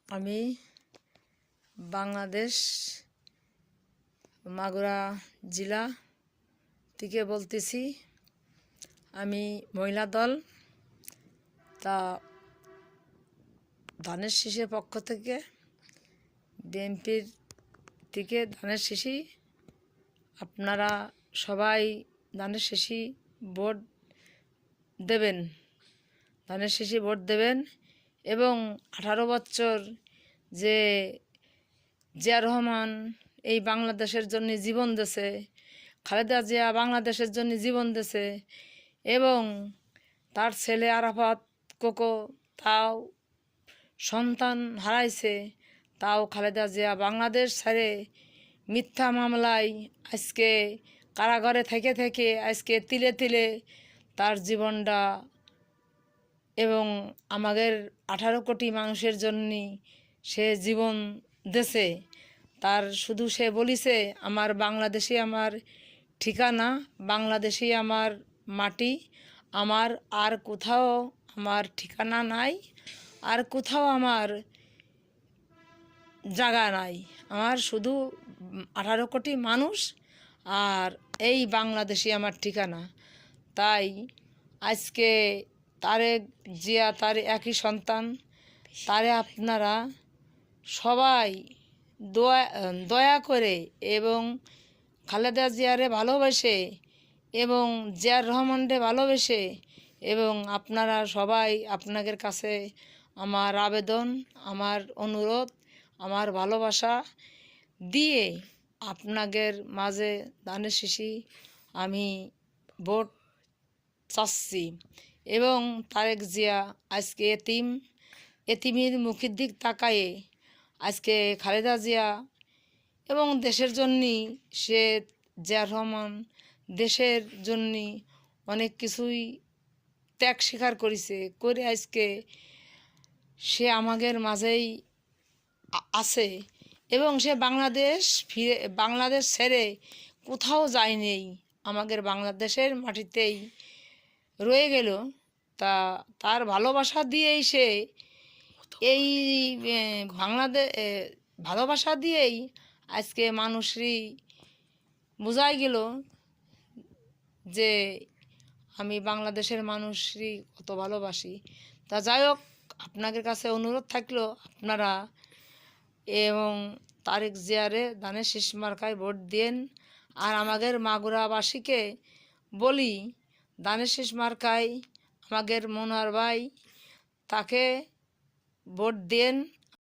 আমি বাংলাদেশ মাগুরা জেলা থেকে বলতেছি। আমি মহিলা দল তা ধানের শীষের পক্ষ থেকে বিএনপির থেকে ধানের শীষই আপনারা সবাই ধানের শীষই ভোট দেবেন, ধানের শীষই ভোট দেবেন। এবং 18 বছর যে জিয়া রহমান এই বাংলাদেশের জন্য জীবন দিয়েছে, খালেদা জিয়া বাংলাদেশের জন্য জীবন দিয়েছে, এবং তার ছেলে আরাফাত কোকো তাও সন্তান হারাইছে, তাও খালেদা জিয়া বাংলাদেশ ছেড়ে মিথ্যা মামলায় আজকে কারাগারে থেকে থেকে আজকে তিলে তিলে তার জীবনটা এবং আমাদের 18 কোটি মানুষের জন্য সে জীবন দেছে। তার শুধু সে বলিছে আমার বাংলাদেশে আমার ঠিকানা, বাংলাদেশে আমার মাটি, আমার আর কোথাও আমার ঠিকানা নাই, আর কোথাও আমার জায়গা নাই, আমার শুধু 18 কোটি মানুষ আর এই বাংলাদেশে আমার ঠিকানা। তাই আজকে তারেক জিয়া তার একই সন্তান, তারে আপনারা সবাই দয়া করে এবং খালেদা জিয়ারে ভালোবেসে এবং জিয়ার রহমানরে ভালোবেসে এবং আপনারা সবাই আপনাদের কাছে আমার আবেদন, আমার অনুরোধ, আমার ভালোবাসা দিয়ে আপনাদের মাঝে ধানের শীষই আমি ভোট চাচ্ছি। এবং তারেক জিয়া আজকে এতিমের মুখের দিক তাকায়ে আজকে খালেদা জিয়া এবং দেশের জন্যই সে জিয়া রহমান দেশের জন্যই অনেক কিছুই ত্যাগ স্বীকার করেছে, করে আজকে সে আমাদের মাঝেই আছে এবং সে বাংলাদেশ ছেড়ে কোথাও যায়নি, আমাদের বাংলাদেশের মাটিতেই রয়ে গেল। তা তার ভালোবাসা দিয়েই সে এই ভালোবাসা দিয়েই আজকে মানুষই বোঝাই গেল যে আমি বাংলাদেশের মানুষই কত ভালোবাসি। তা যাই হোক, আপনাদের কাছে অনুরোধ থাকলো আপনারা এবং তারেক জিয়ারে ধানের শীষ মার্কায় ভোট দেন। আর আমাদের মাগুরাবাসীকে বলি ধানের শীষ মার্কায় আমাদের মনোয়ার ভাই তাকে ভোট দেন।